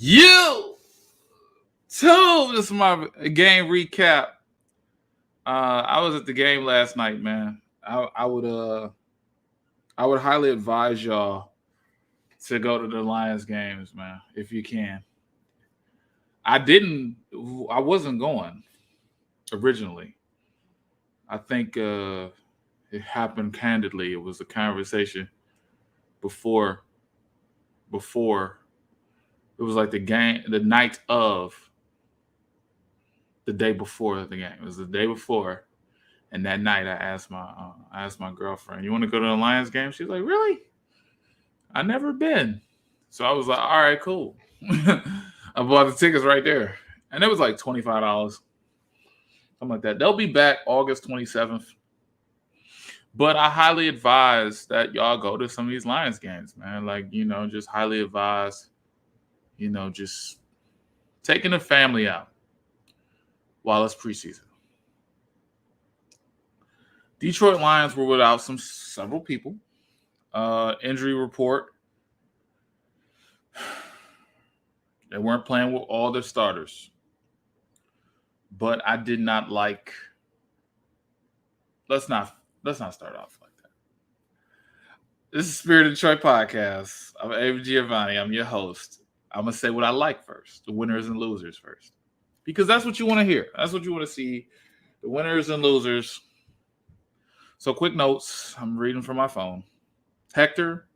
This is my game recap. I was at the game last night, man. I would highly advise y'all to go to the Lions games, man, if you can. I didn't. I wasn't going originally. I think it happened candidly. It was a conversation before. Before it was like the game, the night of the day before the game. It was the day before, and that night I asked my girlfriend, "You want to go to the Lions game?" She's like, "Really? I never been." So I was like, "All right, cool." I bought the tickets right there, and it was like $25, something like that. They'll be back August 27th, but I highly advise that y'all go to some of these Lions games, man. Like, just highly advise, just taking the family out while it's preseason. Detroit Lions were without several people. Injury report. They weren't playing with all their starters. But I did not like. Let's not start off like that. This is Spirit of Detroit Podcast. I'm Abe Giovanni. I'm your host. I'm gonna say what I like first, the winners and losers first, because that's what you want to hear. That's what you want to see, the winners and losers. So, quick notes. I'm reading from my phone. Hector,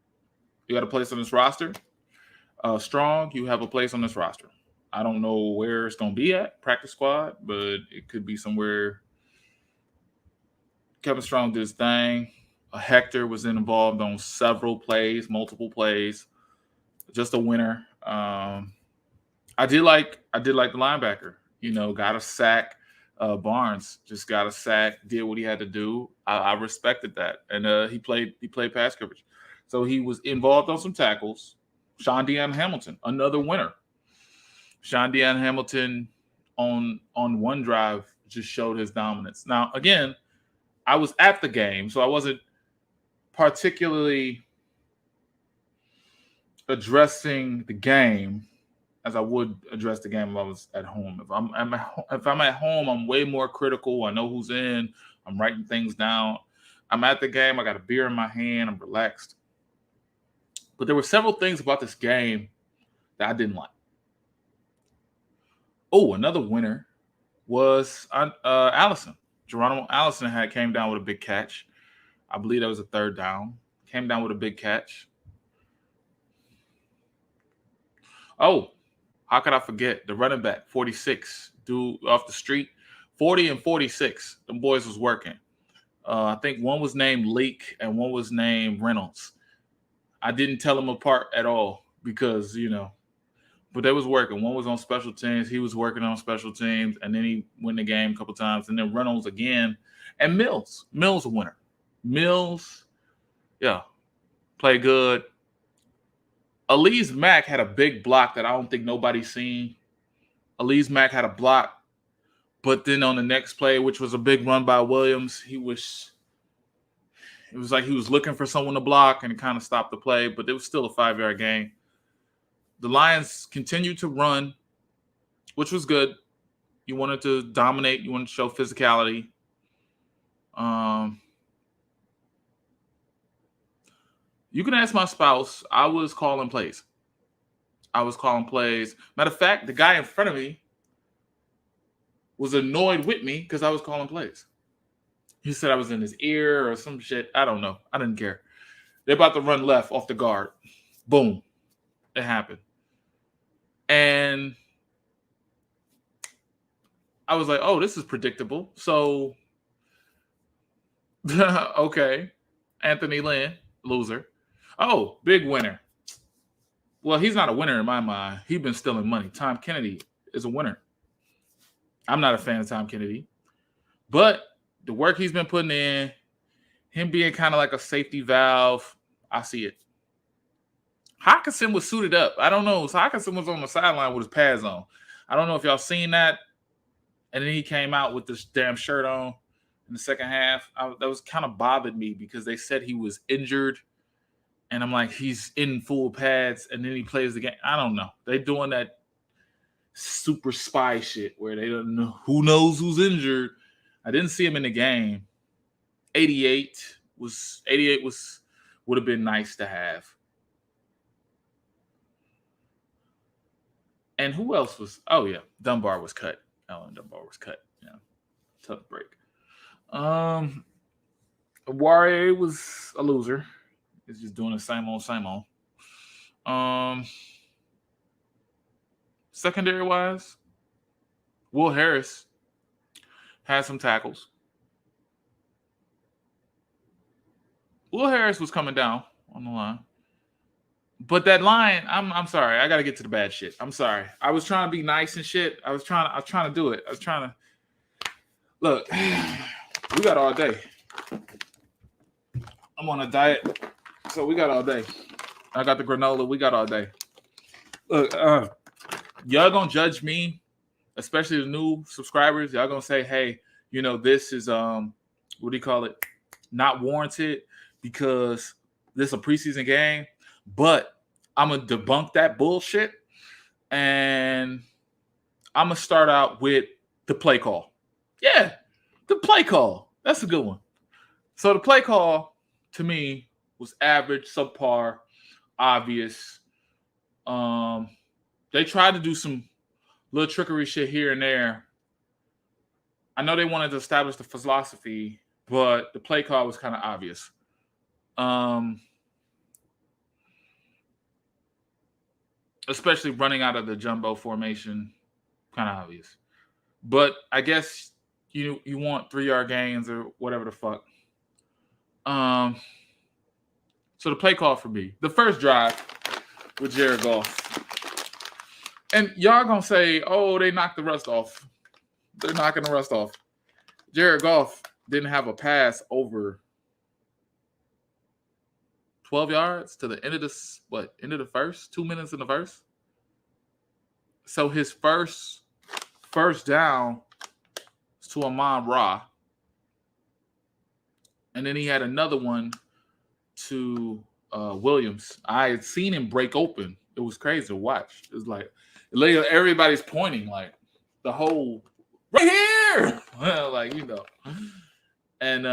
you got a place on this roster. Strong, you have a place on this roster. I don't know where it's going to be at, practice squad, but it could be somewhere. Kevin Strong did his thing. Hector was involved on several plays, multiple plays. Just a winner. I did like the linebacker. Got a sack. Barnes just got a sack, did what he had to do. I respected that, and he played pass coverage, so he was involved on some tackles. Sean Deon Hamilton, another winner. Sean Deon Hamilton on one drive just showed his dominance. Now, again, I was at the game, so I wasn't particularly addressing the game as I would address the game if I was at home. If I'm at home, I'm way more critical. I know who's in. I'm writing things down. I'm at the game. I got a beer in my hand. I'm relaxed. But there were several things about this game that I didn't like. Oh, another winner was Allison. Geronimo Allison came down with a big catch. I believe that was a third down. Came down with a big catch. Oh, how could I forget the running back, 46, dude off the street, 40 and 46. Them boys was working. I think one was named Leak and one was named Reynolds. I didn't tell them apart at all because, but they was working. One was on special teams. He was working on special teams, and then he won the game a couple times. And then Reynolds again. And Mills a winner. Mills, yeah, played good. Elise Mack had a big block that I don't think nobody's seen. Elise Mack had a block, but then on the next play, which was a big run by Williams, it was like he was looking for someone to block, and it kind of stopped the play, but it was still a 5-yard gain. The Lions continued to run, which was good. You wanted to dominate. You wanted to show physicality. You can ask my spouse. I was calling plays. Matter of fact, the guy in front of me was annoyed with me because I was calling plays. He said I was in his ear or some shit. I don't know. I didn't care. They're about to run left off the guard. Boom. It happened. And I was like, oh, this is predictable. So, okay. Anthony Lynn, loser. Oh, big winner. Well, he's not a winner in my mind. He's been stealing money. Tom Kennedy is a winner. I'm not a fan of Tom Kennedy. But the work he's been putting in, him being kind of like a safety valve, I see it. Hawkinson was suited up. I don't know. So Hawkinson was on the sideline with his pads on. I don't know if y'all seen that. And then he came out with this damn shirt on in the second half. That was kind of bothered me because they said he was injured. And I'm like, he's in full pads, and then he plays the game. I don't know. They're doing that super spy shit where they don't know who knows who's injured. I didn't see him in the game. 88 would have been nice to have. And who else was? Oh yeah, Dunbar was cut. Alan Dunbar was cut. Yeah, tough break. Warrior was a loser. He's just doing the same old, same old. Secondary wise, Will Harris had some tackles. Will Harris was coming down on the line. But that line, I'm sorry. I gotta get to the bad shit. I'm sorry. I was trying to be nice and shit. I was trying to do it. I was trying to look. We got all day. I'm on a diet, so we got all day. I got the granola. We got all day. Look, y'all gonna judge me, especially the new subscribers. Y'all gonna say, hey, this is what do you call it? Not warranted because this is a preseason game. But I'm going to debunk that bullshit, and I'm going to start out with the play call. Yeah, the play call. That's a good one. So the play call, to me, was average, subpar, obvious. They tried to do some little trickery shit here and there. I know they wanted to establish the philosophy, but the play call was kind of obvious. Especially running out of the jumbo formation, kind of obvious. But I guess you want 3-yard gains or whatever the fuck. So the play call for me, the first drive with Jared Goff. And y'all gonna say, oh, they knocked the rust off. They're knocking the rust off. Jared Goff didn't have a pass over 12 yards to the end of end of the first, 2 minutes in the first. So his first down was to Amon-Ra. And then he had another one to Williams. I had seen him break open. It was crazy to watch. It was like everybody's pointing, like the whole right here. Like, And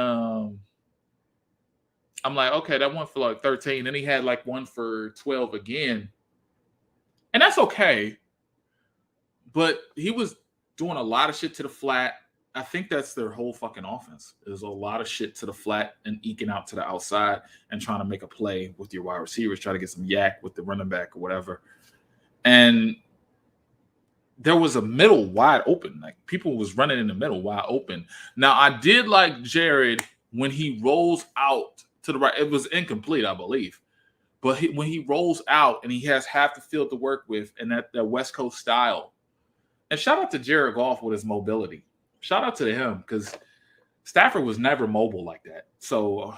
I'm like, okay, that one for like 13. Then he had like one for 12 again. And that's okay. But he was doing a lot of shit to the flat. I think that's their whole fucking offense. There's a lot of shit to the flat and eking out to the outside and trying to make a play with your wide receivers, try to get some yak with the running back or whatever. And there was a middle wide open. Like, people was running in the middle wide open. Now, I did like Jared when he rolls out to the right. It was incomplete, I believe. But when he rolls out and he has half the field to work with and that West Coast style. And shout out to Jared Goff with his mobility. Shout out to him because Stafford was never mobile like that. So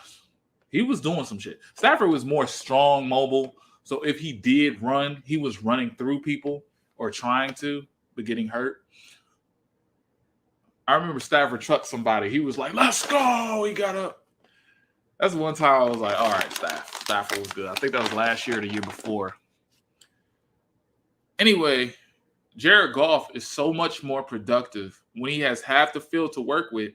he was doing some shit. Stafford was more strong, mobile. So if he did run, he was running through people or trying to, but getting hurt. I remember Stafford trucked somebody. He was like, let's go. He got up. That's one time I was like, all right, Stafford was good. I think that was last year or the year before. Anyway, Jared Goff is so much more productive when he has half the field to work with.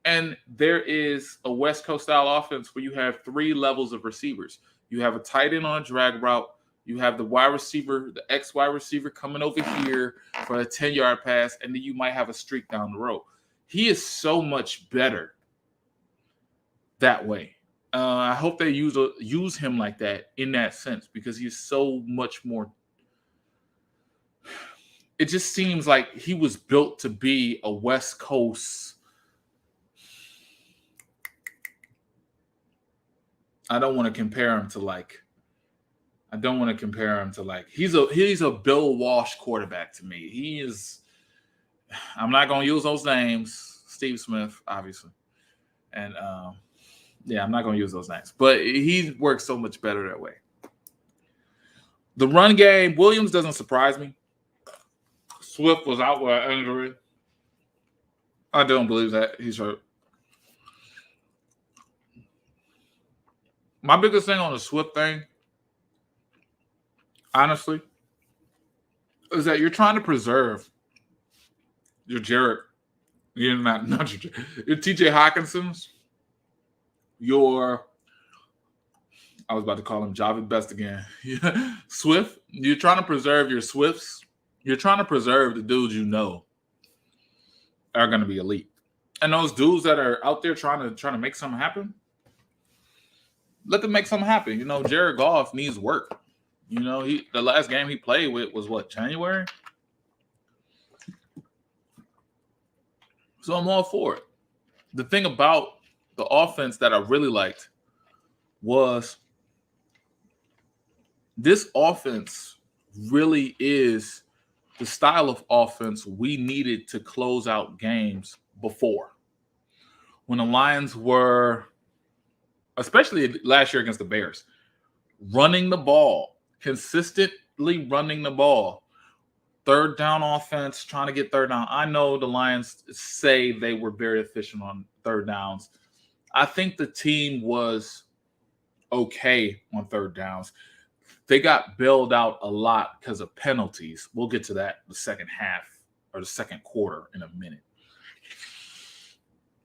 And there is a West Coast style offense where you have 3 levels of receivers. You have a tight end on a drag route. You have the wide receiver, the ex-wide receiver coming over here for a 10-yard pass, and then you might have a streak down the road. He is so much better that way. I hope they use him like that in that sense because he's so much more. It just seems like he was built to be a West Coast. I don't want to compare him to like. He's a Bill Walsh quarterback to me. He is. I'm not going to use those names. Steve Smith, obviously, and I'm not going to use those names. But he works so much better that way. The run game, Williams doesn't surprise me. Swift was out with an injury. I don't believe that. He's hurt. My biggest thing on the Swift thing, honestly, is that you're trying to preserve your Jarrett, you're not your TJ Hawkinsons, your I was about to call him Javid Best again. Swift. You're trying to preserve your Swifts. You're trying to preserve the dudes you know are going to be elite, and those dudes that are out there trying to make something happen. Let them make something happen. You know, Jared Goff needs work. You know, the last game he played with was what, January? So I'm all for it. The thing about the offense that I really liked was this offense really is the style of offense we needed to close out games before. When the Lions were, especially last year against the Bears, running the ball, consistently running the ball. Third down offense, trying to get third down. I know the Lions say they were very efficient on third downs. I think the team was okay on third downs. They got bailed out a lot because of penalties. We'll get to that the second half or the second quarter in a minute.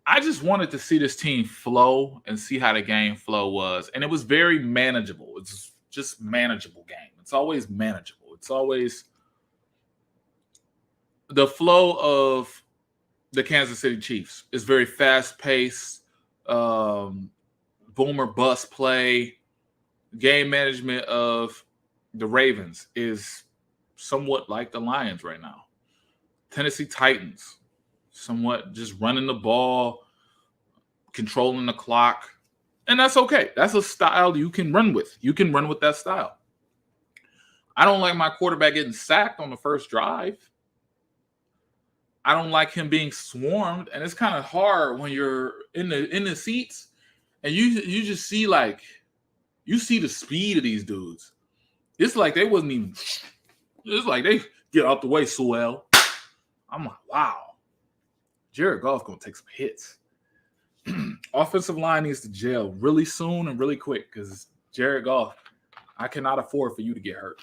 I just wanted to see this team flow and see how the game flow was. And it was very manageable. It's just manageable game. It's always manageable. It's always the flow of the Kansas City Chiefs is very fast-paced, boom or bust play. Game management of the Ravens is somewhat like the Lions right now. Tennessee Titans, somewhat just running the ball, controlling the clock, and that's okay. That's a style you can run with. You can run with that style. I don't like my quarterback getting sacked on the first drive. I don't like him being swarmed, and it's kind of hard when you're in the seats and you just see you see the speed of these dudes. It's like they wasn't even. It's like they get out the way, Sewell. I'm like, wow, Jared Goff gonna take some hits. Offensive line needs to gel really soon and really quick because Jared Goff, I cannot afford for you to get hurt.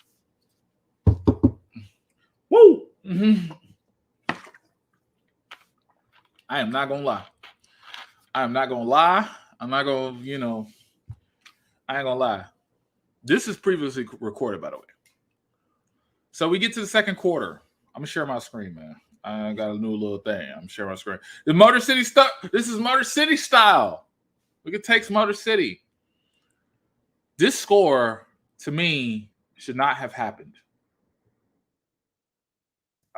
Woo! Mm-hmm. I am not gonna lie. I am not gonna lie. I'm not gonna, I ain't gonna lie. This is previously recorded, by the way. So we get to the second quarter. I'm gonna share my screen, man. I got a new little thing. I'm sharing my screen. The Motor City stuff. This is Motor City style. We can take Motor City. This score, to me, should not have happened.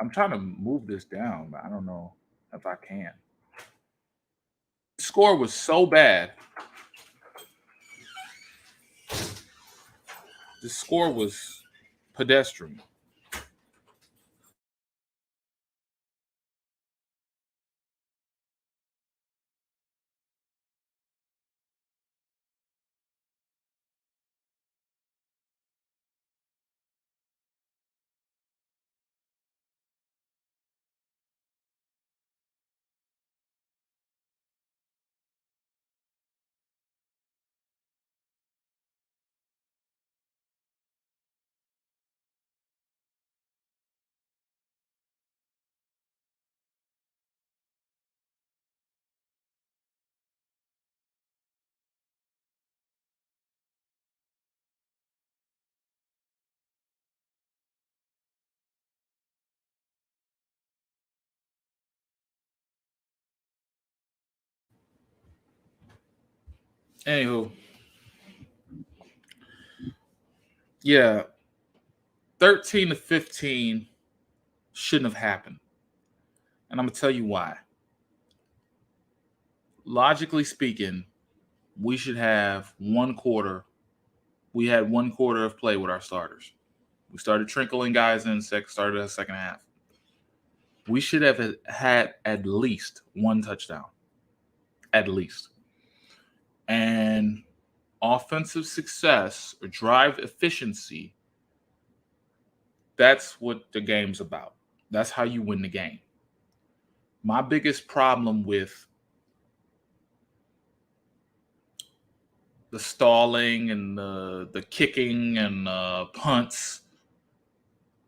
I'm trying to move this down, but I don't know if I can. The score was so bad. The score was pedestrian. Anywho, yeah, 13-15 shouldn't have happened. And I'm going to tell you why. Logically speaking, we should have one quarter. We had one quarter of play with our starters. We started trickling guys in, started the second half. We should have had at least one touchdown. At least. And offensive success or drive efficiency, that's what the game's about. That's how you win the game. My biggest problem with the stalling and the kicking and punts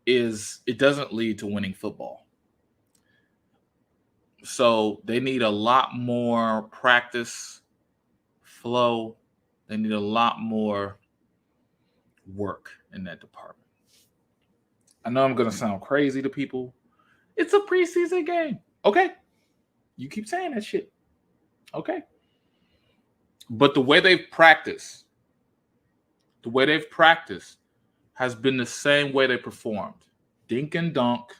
is it doesn't lead to winning football. So they need a lot more practice flow. They need a lot more work in that department. I know I'm going to sound crazy to people. It's a preseason game. Okay. You keep saying that shit. Okay. But the way they've practiced has been the same way they performed. Dink and dunk,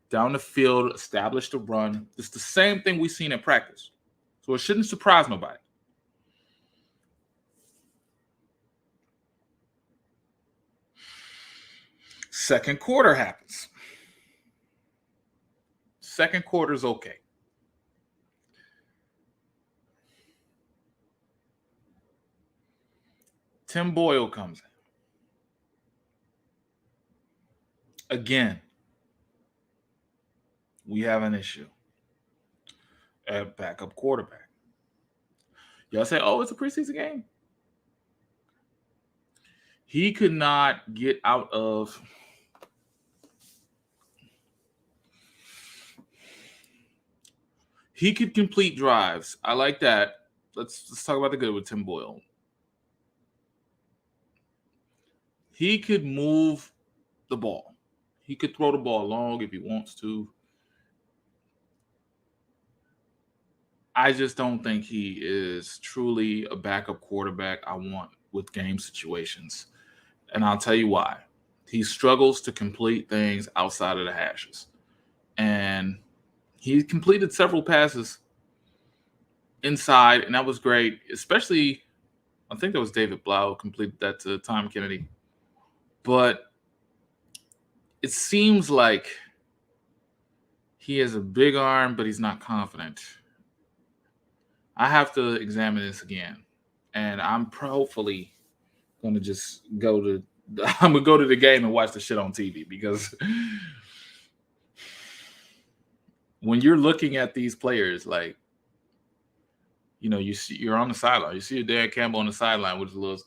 down the field, establish the run. It's the same thing we've seen in practice. So it shouldn't surprise nobody. Second quarter happens. Second quarter's okay. Tim Boyle comes in. Again, we have an issue at backup quarterback. Y'all say, oh, it's a preseason game. He could not get out of he could complete drives. I like that. Let's talk about the good with Tim Boyle. He could move the ball. He could throw the ball long if he wants to. I just don't think he is truly a backup quarterback I want with game situations. And I'll tell you why. He struggles to complete things outside of the hashes. And he completed several passes inside, and that was great. Especially, I think that was David Blau completed that to Tom Kennedy. But it seems like he has a big arm, but he's not confident. I have to examine this again. And I'm hopefully going to just go to the game and watch the shit on TV, because when you're looking at these players, like, you're on the sideline. You see Dan Campbell on the sideline with his little,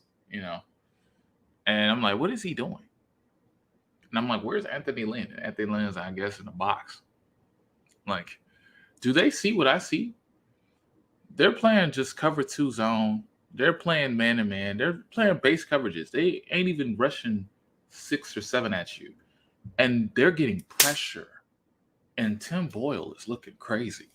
and I'm like, what is he doing? And I'm like, where's Anthony Lynn? And Anthony Lynn's, I guess, in the box. Like, do they see what I see? They're playing just cover 2 zone. They're playing man-to-man. They're playing base coverages. They ain't even rushing 6 or 7 at you. And they're getting pressure. And Tim Boyle is looking crazy.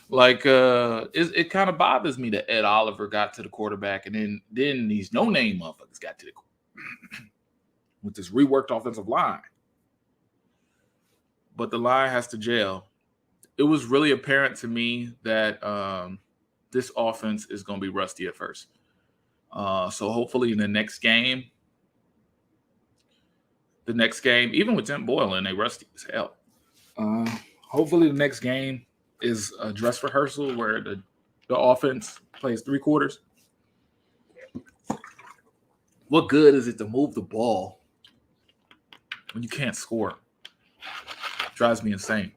Like, it kind of bothers me that Ed Oliver got to the quarterback, and then these no-name motherfuckers got to the with this reworked offensive line. But the line has to gel. It was really apparent to me that this offense is going to be rusty at first. So hopefully in the next game, even with Tim Boyle in, they rusty as hell. Hopefully the next game is a dress rehearsal where the offense plays 3 quarters. What good is it to move the ball when you can't score? It drives me insane.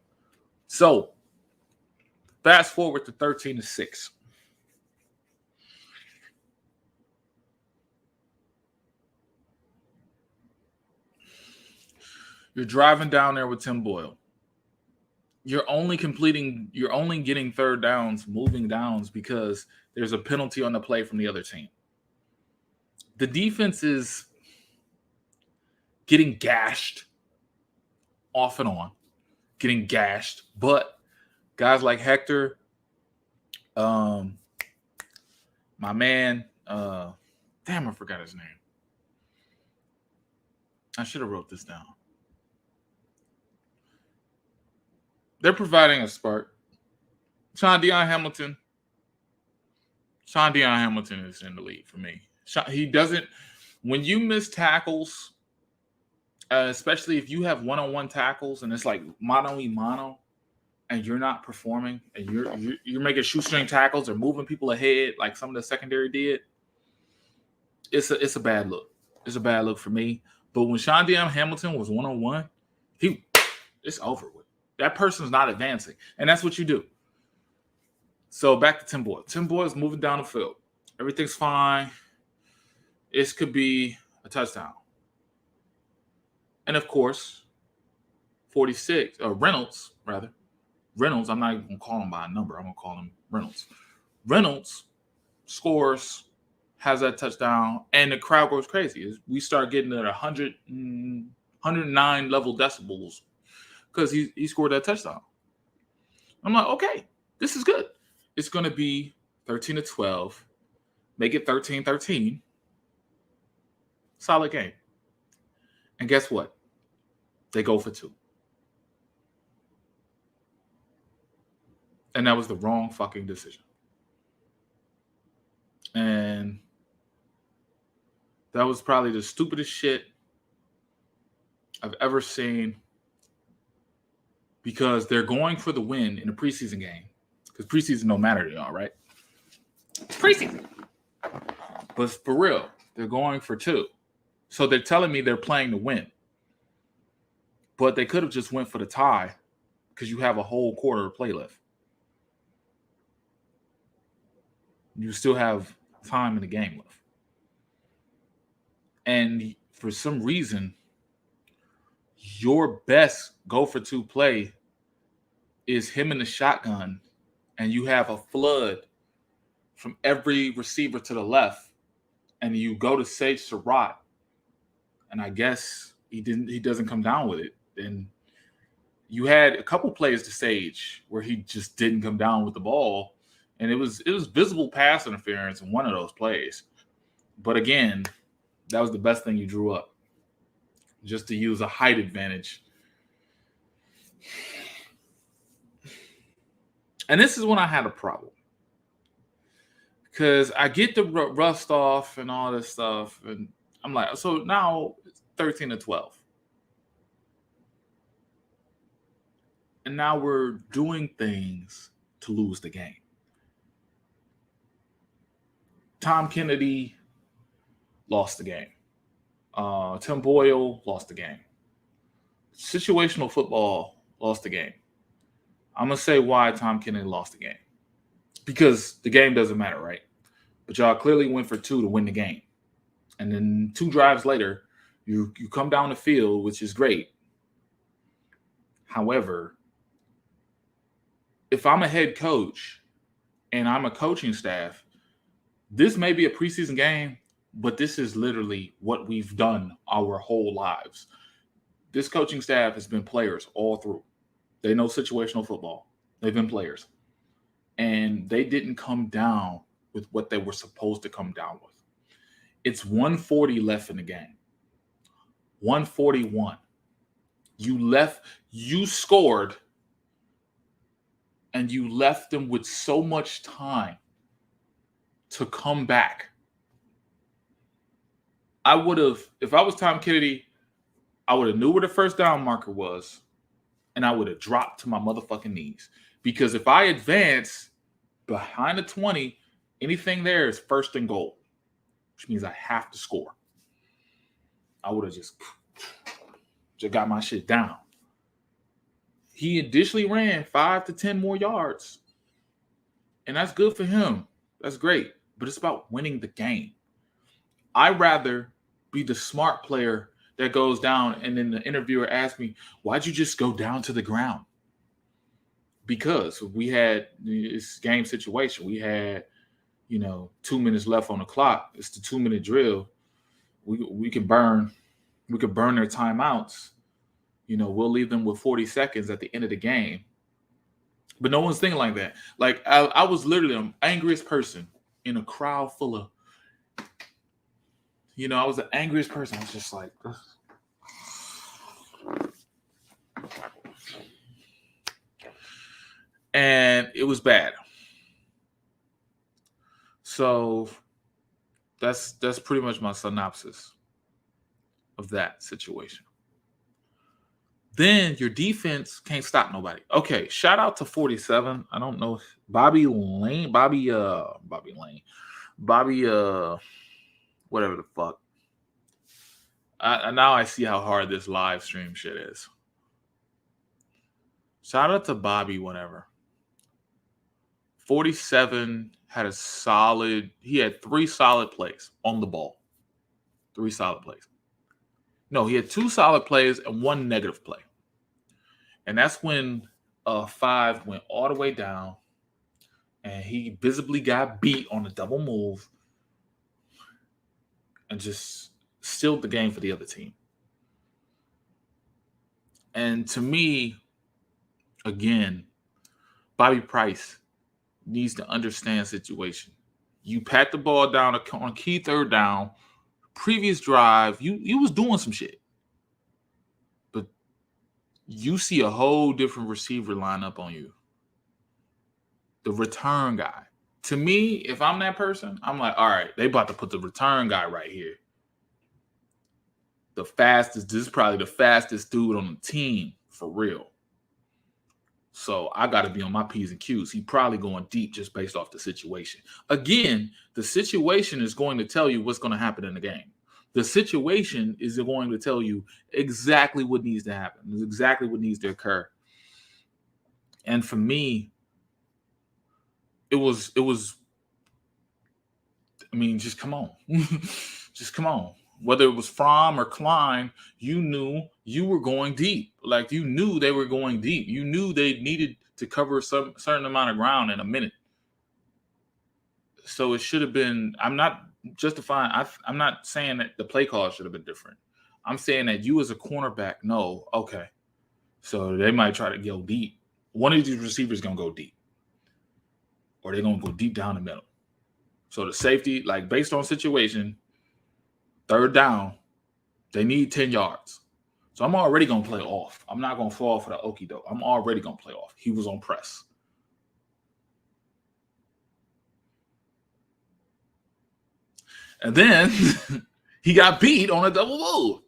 So fast forward to 13-6. You're driving down there with Tim Boyle. You're only getting third downs, moving downs, because there's a penalty on the play from the other team. The defense is getting gashed off and on, but guys like Hector, my man, damn, I forgot his name. I should have wrote this down. They're providing a spark. Sean Deion Hamilton is in the lead for me. He doesn't, when you miss tackles, especially if you have one-on-one tackles and it's like mano-a-mano, and you're not performing, and you're making shoestring tackles or moving people ahead like some of the secondary did, it's a bad look. It's a bad look for me. But when Sean Deion Hamilton was one-on-one, it's over with. That person's not advancing, and that's what you do. So back to Tim Boyle. Tim Boyle's moving down the field. Everything's fine. This could be a touchdown. And of course, 46, or Reynolds, rather. Reynolds, I'm not even going to call him by a number. I'm going to call him Reynolds. Reynolds scores, has that touchdown, and the crowd goes crazy. We start getting at 109 level decibels because he scored that touchdown. I'm like, okay, this is good. It's going to be 13-12. Make it 13-13. Solid game. And guess what? They go for 2. And that was the wrong fucking decision. And that was probably the stupidest shit I've ever seen, because they're going for the win in a preseason game. Because preseason don't matter to y'all, right? Preseason. But for real, they're going for 2. So they're telling me they're playing to win. But they could have just went for the tie because you have a whole quarter of play left. You still have time in the game left. And for some reason, your best go for 2 play is him in the shotgun, and you have a flood from every receiver to the left, and you go to Sage Surratt, and I guess he doesn't come down with it. And you had a couple plays to Sage where he just didn't come down with the ball, and it was visible pass interference in one of those plays. But again, that was the best thing you drew up, just to use a height advantage. And this is when I had a problem, because I get the rust off and all this stuff, and I'm like, so now it's 13-12. And now we're doing things to lose the game. Tom Kennedy lost the game. Tim Boyle lost the game. Situational football lost the game. I'm going to say why Tom Kennedy lost the game. Because the game doesn't matter, right? But y'all clearly went for 2 to win the game. And then 2 drives later, you come down the field, which is great. However, if I'm a head coach and I'm a coaching staff, this may be a preseason game, but this is literally what we've done our whole lives. This coaching staff has been players all through. They know situational football. They've been players. And they didn't come down with what they were supposed to come down with. It's 140 left in the game. 141. You scored, and you left them with so much time to come back. I would have, if I was Tom Kennedy, I would have knew where the first down marker was, and I would have dropped to my motherfucking knees. Because if I advance behind the 20, anything there is first and goal, which means I have to score. I would have just got my shit down. He additionally ran 5 to 10 more yards, and that's good for him. That's great, but it's about winning the game. I'd rather be the smart player that goes down, and then the interviewer asked me, why'd you just go down to the ground? Because we had this game situation. We had, 2 minutes left on the clock. It's the 2-minute drill. We could burn their timeouts. We'll leave them with 40 seconds at the end of the game. But no one's thinking like that. Like, I was literally the angriest person in a crowd full of, I was the angriest person. I was just like, ugh. And it was bad. So that's pretty much my synopsis of that situation. Then your defense can't stop nobody. Okay, shout out to 47. I don't know, Bobby, whatever the fuck. Now I see how hard this live stream shit is. Shout out to Bobby, whatever. 47 had he had 3 solid plays on the ball. 3 solid plays. No, he had 2 solid plays and 1 negative play. And that's when 5 went all the way down, and he visibly got beat on a double move and just stilled the game for the other team. And to me, again, Bobby Price needs to understand situation. You pat the ball down on key third down. Previous drive, you was doing some shit. But you see a whole different receiver line up on you. The return guy. To me, if I'm that person, I'm like, all right, they about to put the return guy right here. This is probably the fastest dude on the team, for real. So I got to be on my P's and Q's. He probably going deep just based off the situation. Again, the situation is going to tell you what's going to happen in the game. The situation is going to tell you exactly what needs to happen, exactly what needs to occur. And for me, it was, I mean, just come on. Just come on. Whether it was Fromm or Klein, you knew you were going deep. Like, you knew they were going deep. You knew they needed to cover some certain amount of ground in a minute. So it should have been, I'm not justifying, I'm not saying that the play call should have been different. I'm saying that you as a cornerback know, okay, so they might try to go deep. One of these receivers going to go deep. Or they're going to go deep down the middle. So the safety, like based on situation, third down, they need 10 yards. So I'm already going to play off. I'm not going to fall for the okie doke. I'm already going to play off. He was on press. And then he got beat on a double move.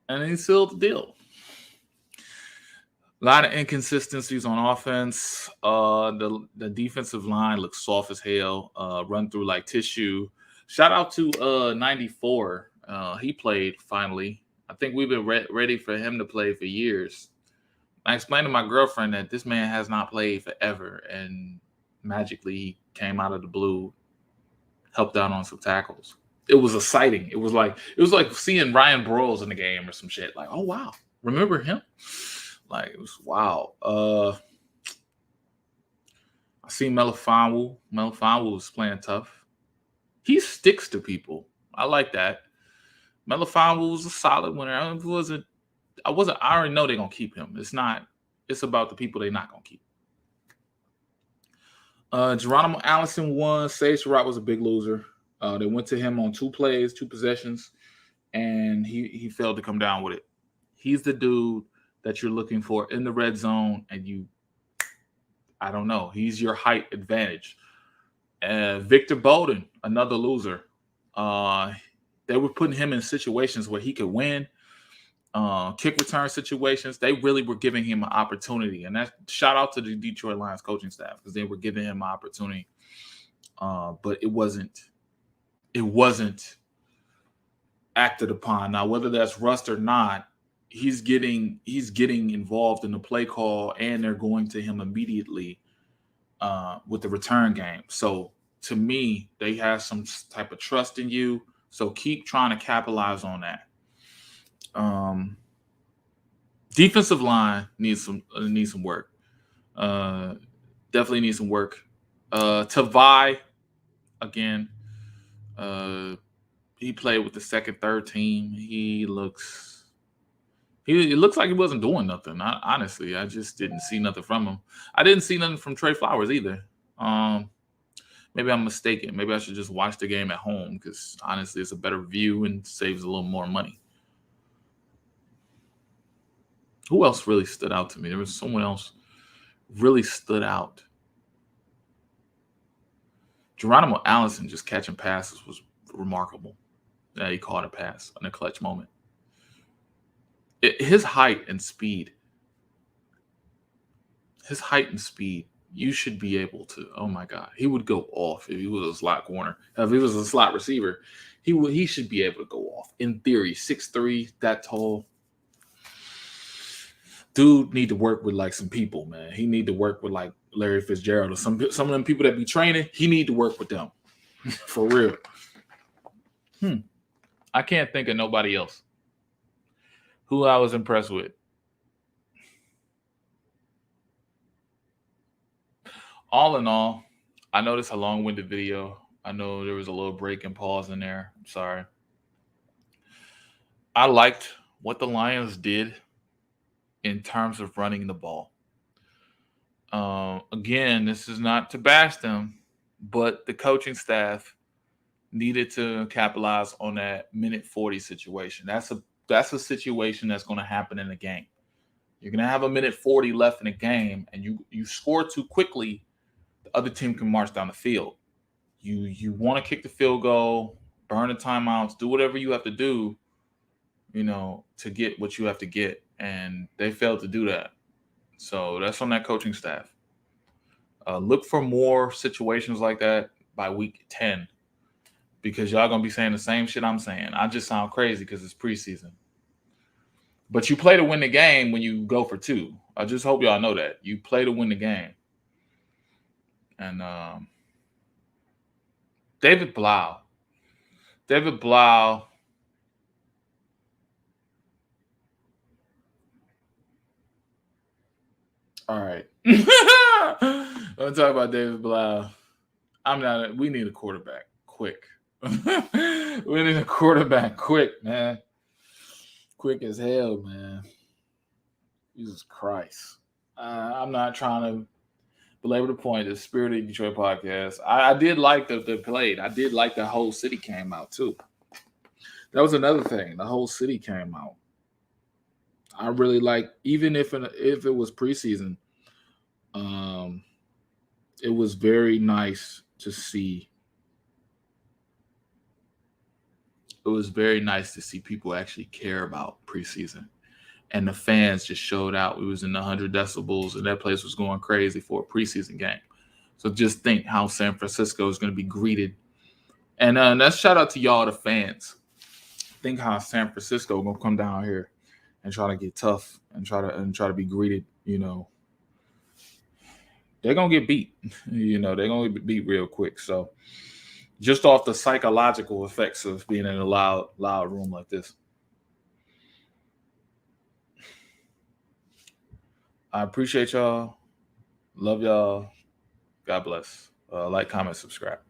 And he sealed the deal. A lot of inconsistencies on offense. The defensive line looks soft as hell. Run through like tissue. Shout out to 94. He played finally. I think we've been ready for him to play for years. I explained to my girlfriend that this man has not played forever, and magically he came out of the blue, helped out on some tackles. It was exciting. It was like seeing Ryan Broyles in the game or some shit. Like, oh wow, remember him? Like, it was wow. I seen Melifonwu. Melifonwu was playing tough. He sticks to people. I like that. Melifonwu was a solid winner. I already know they're gonna keep him. It's about the people they're not gonna keep. Geronimo Allison won. Sage Surratt was a big loser. They went to him on 2 plays, 2 possessions, and he failed to come down with it. He's the dude that you're looking for in the red zone, and I don't know. He's your height advantage. Victor Bolden, another loser. They were putting him in situations where he could win, kick return situations. They really were giving him an opportunity. And that shout out to the Detroit Lions coaching staff, because they were giving him an opportunity. But it wasn't acted upon. Now, whether that's rust or not, he's getting involved in the play call, and they're going to him immediately with the return game. So to me, they have some type of trust in you. So keep trying to capitalize on that. Defensive line needs some work. Definitely needs some work. Tavai, again, he played with the second, third team. It looks like he wasn't doing nothing. Honestly, I just didn't see nothing from him. I didn't see nothing from Trey Flowers either. Maybe I'm mistaken. Maybe I should just watch the game at home, because honestly, it's a better view and saves a little more money. Who else really stood out to me? There was someone else really stood out. Geronimo Allison just catching passes was remarkable. Yeah, he caught a pass in a clutch moment. His height and speed. You should be able to. Oh my God, he would go off if he was a slot corner. If he was a slot receiver, he should be able to go off. In theory, 6'3", that tall. Dude need to work with like some people, man. He need to work with like Larry Fitzgerald or some of them people that be training. He need to work with them for real. I can't think of nobody else Who I was impressed with. All in all, I know this is a long-winded video. I know there was a little break and pause in there. I'm sorry. I liked what the Lions did in terms of running the ball. Again, this is not to bash them, but the coaching staff needed to capitalize on that minute 40 situation. That's a situation that's going to happen in the game. You're going to have a minute 40 left in the game, and you score too quickly, the other team can march down the field. You want to kick the field goal, burn the timeouts, do whatever you have to do, to get what you have to get. And they failed to do that. So that's on that coaching staff. Look for more situations like that by week 10, because y'all going to be saying the same shit I'm saying. I just sound crazy because it's preseason. But you play to win the game when you go for 2. I just hope y'all know that. You play to win the game. And David Blau. All right. Let's talk about David Blau. We need a quarterback quick. We need a quarterback quick, man. Quick as hell, man. Jesus Christ. I'm not trying to belabor the point. The Spirit of Detroit podcast. I did like the play. I did like the whole city came out too. That was another thing. The whole city came out. I really like, even if it was preseason, it was very nice to see. It was very nice to see people actually care about preseason. And the fans just showed out. It was in the 100 decibels, and that place was going crazy for a preseason game. So just think how San Francisco is going to be greeted. And that's shout out to y'all, the fans. Think how San Francisco is going to come down here and try to get tough and try to be greeted. They're going to get beat. They're going to get beat real quick. So just off the psychological effects of being in a loud room like this. I appreciate y'all. Love y'all. God bless. Like, comment, subscribe.